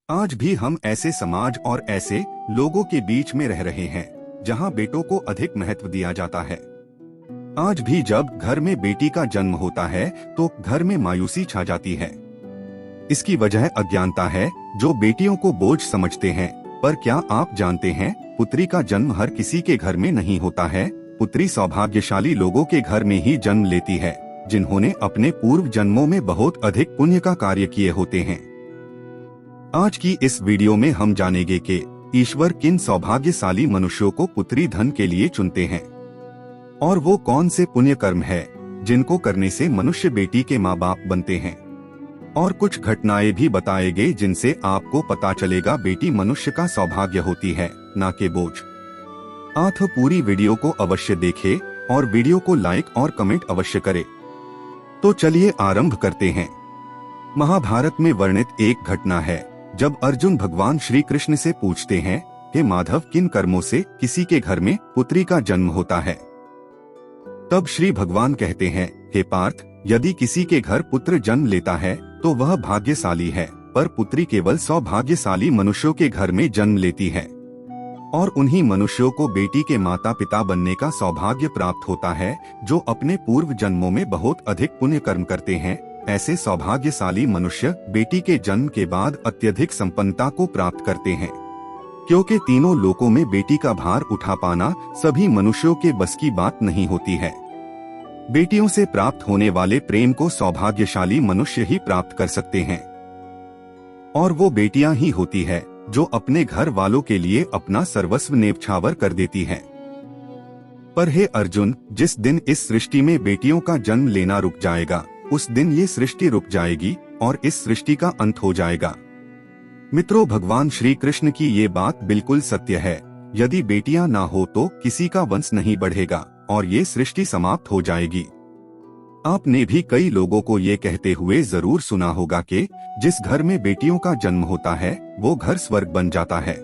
आज भी हम ऐसे समाज और ऐसे लोगों के बीच में रह रहे हैं जहां बेटों को अधिक महत्व दिया जाता है। आज भी जब घर में बेटी का जन्म होता है तो घर में मायूसी छा जाती है। इसकी वजह अज्ञानता है, जो बेटियों को बोझ समझते हैं। पर क्या आप जानते हैं, पुत्री का जन्म हर किसी के घर में नहीं होता है। पुत्री सौभाग्यशाली लोगों के घर में ही जन्म लेती है, जिन्होंने अपने पूर्व जन्मों में बहुत अधिक पुण्य का कार्य किए होते हैं। आज की इस वीडियो में हम जानेंगे कि ईश्वर किन सौभाग्यशाली मनुष्यों को पुत्री धन के लिए चुनते हैं और वो कौन से पुण्य कर्म है जिनको करने से मनुष्य बेटी के माँ बाप बनते हैं। और कुछ घटनाएं भी बताएंगे जिनसे आपको पता चलेगा बेटी मनुष्य का सौभाग्य होती है, ना कि बोझ। आप पूरी वीडियो को अवश्य देखें और वीडियो को लाइक और कमेंट अवश्य करें। तो चलिए आरंभ करते हैं। महाभारत में वर्णित एक घटना है जब अर्जुन भगवान श्री कृष्ण से पूछते हैं कि माधव, किन कर्मों से किसी के घर में पुत्री का जन्म होता है। तब श्री भगवान कहते हैं, हे पार्थ, यदि किसी के घर पुत्र जन्म लेता है तो वह भाग्यशाली है, पर पुत्री केवल सौभाग्यशाली मनुष्यों के घर में जन्म लेती है और उन्हीं मनुष्यों को बेटी के माता पिता बनने का सौभाग्य प्राप्त होता है जो अपने पूर्व जन्मों में बहुत अधिक पुण्य कर्म करते हैं। ऐसे सौभाग्यशाली मनुष्य बेटी के जन्म के बाद अत्यधिक संपन्नता को प्राप्त करते हैं, क्योंकि तीनों लोकों में बेटी का भार उठा पाना सभी मनुष्यों के बस की बात नहीं होती है। बेटियों से प्राप्त होने वाले प्रेम को सौभाग्यशाली मनुष्य ही प्राप्त कर सकते हैं और वो बेटियां ही होती है जो अपने घर वालों के लिए अपना सर्वस्व न्यौछावर कर देती है। पर हे अर्जुन, जिस दिन इस सृष्टि में बेटियों का जन्म लेना रुक जाएगा, उस दिन ये सृष्टि रुक जाएगी और इस सृष्टि का अंत हो जाएगा। मित्रों, भगवान श्री कृष्ण की ये बात बिल्कुल सत्य है। यदि बेटियां ना हो तो किसी का वंश नहीं बढ़ेगा और ये सृष्टि समाप्त हो जाएगी। आपने भी कई लोगों को ये कहते हुए जरूर सुना होगा कि जिस घर में बेटियों का जन्म होता है वो घर स्वर्ग बन जाता है,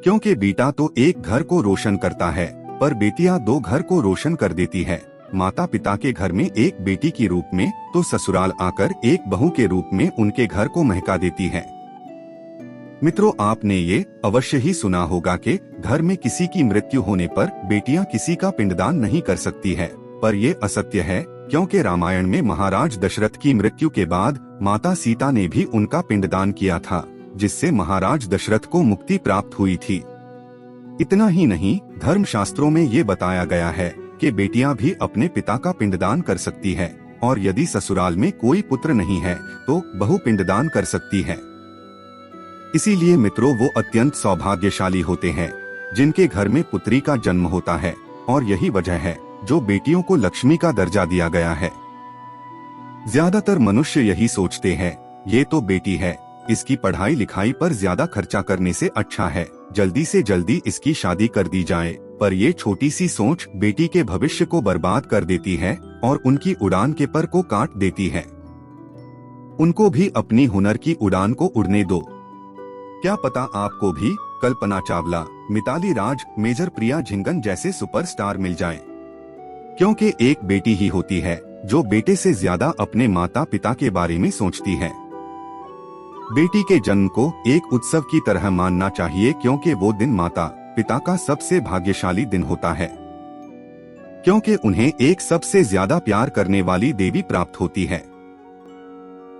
क्योंकि बेटा तो एक घर को रोशन करता है पर बेटियां दो घर को रोशन कर देती है। माता पिता के घर में एक बेटी की रूप में तो ससुराल आकर एक बहू के रूप में उनके घर को महका देती है। मित्रों, आपने ये अवश्य ही सुना होगा कि घर में किसी की मृत्यु होने पर बेटियां किसी का पिंडदान नहीं कर सकती है, पर ये असत्य है, क्योंकि रामायण में महाराज दशरथ की मृत्यु के बाद माता सीता ने भी उनका पिंडदान किया था, जिससे महाराज दशरथ को मुक्ति प्राप्त हुई थी। इतना ही नहीं, धर्मशास्त्रों में ये बताया गया है कि बेटियां भी अपने पिता का पिंडदान कर सकती है और यदि ससुराल में कोई पुत्र नहीं है तो बहू पिंडदान कर सकती है। इसीलिए मित्रों, वो अत्यंत सौभाग्यशाली होते हैं जिनके घर में पुत्री का जन्म होता है और यही वजह है जो बेटियों को लक्ष्मी का दर्जा दिया गया है। ज्यादातर मनुष्य यही सोचते हैं, ये तो बेटी है, इसकी पढ़ाई लिखाई पर ज्यादा खर्चा करने से अच्छा है जल्दी से जल्दी इसकी शादी कर दी जाए। पर ये छोटी सी सोच बेटी के भविष्य को बर्बाद कर देती है और उनकी उड़ान के पर को काट देती है। उनको भी अपनी हुनर की उड़ान को उड़ने दो। क्या पता आपको भी कल्पना चावला, मिताली राज, मेजर प्रिया झिंगन जैसे सुपरस्टार मिल जाएं, क्योंकि एक बेटी ही होती है जो बेटे से ज्यादा अपने माता पिता के बारे में सोचती है। बेटी के जन्म को एक उत्सव की तरह मानना चाहिए, क्योंकि वो दिन माता पिता का सबसे भाग्यशाली दिन होता है, क्योंकि उन्हें एक सबसे ज्यादा प्यार करने वाली देवी प्राप्त होती है,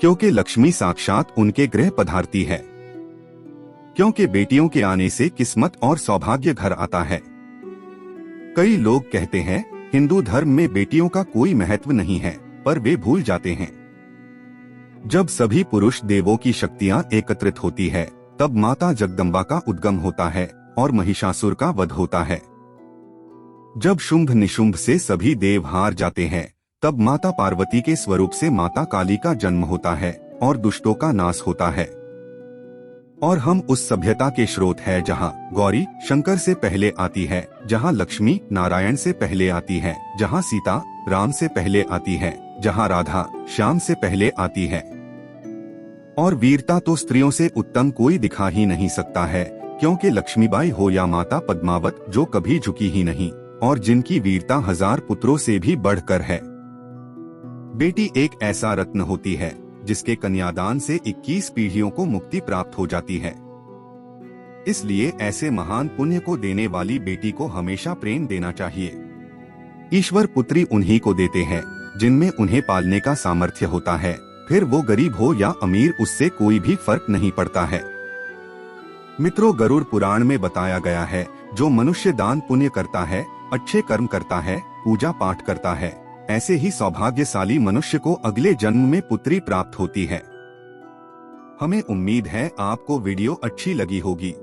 क्योंकि लक्ष्मी साक्षात उनके गृह पधारती है, क्योंकि बेटियों के आने से किस्मत और सौभाग्य घर आता है। कई लोग कहते हैं हिंदू धर्म में बेटियों का कोई महत्व नहीं है, पर वे भूल जाते हैं जब सभी पुरुष देवों की शक्तियां एकत्रित होती है तब माता जगदम्बा का उद्गम होता है और महिषासुर का वध होता है। जब शुंभ निशुंभ से सभी देव हार जाते हैं तब माता पार्वती के स्वरूप से माता काली का जन्म होता है और दुष्टों का नाश होता है। और हम उस सभ्यता के स्रोत है जहाँ गौरी शंकर से पहले आती है, जहाँ लक्ष्मी नारायण से पहले आती है, जहाँ सीता राम से पहले आती है, जहाँ राधा श्याम से पहले आती है। और वीरता तो स्त्रियों से उत्तम कोई दिखा ही नहीं सकता है, क्योंकि लक्ष्मीबाई हो या माता पद्मावत, जो कभी झुकी ही नहीं और जिनकी वीरता 1000 पुत्रों से भी बढ़कर है। बेटी एक ऐसा रत्न होती है जिसके कन्यादान से 21 पीढ़ियों को मुक्ति प्राप्त हो जाती है। इसलिए ऐसे महान पुण्य को देने वाली बेटी को हमेशा प्रेम देना चाहिए। ईश्वर पुत्री उन्हीं को देते हैं जिनमें उन्हें पालने का सामर्थ्य होता है, फिर वो गरीब हो या अमीर, उससे कोई भी फर्क नहीं पड़ता है। मित्रों, गरुड़ पुराण में बताया गया है, जो मनुष्य दान पुण्य करता है, अच्छे कर्म करता है, पूजा पाठ करता है, ऐसे ही सौभाग्यशाली मनुष्य को अगले जन्म में पुत्री प्राप्त होती है। हमें उम्मीद है आपको वीडियो अच्छी लगी होगी।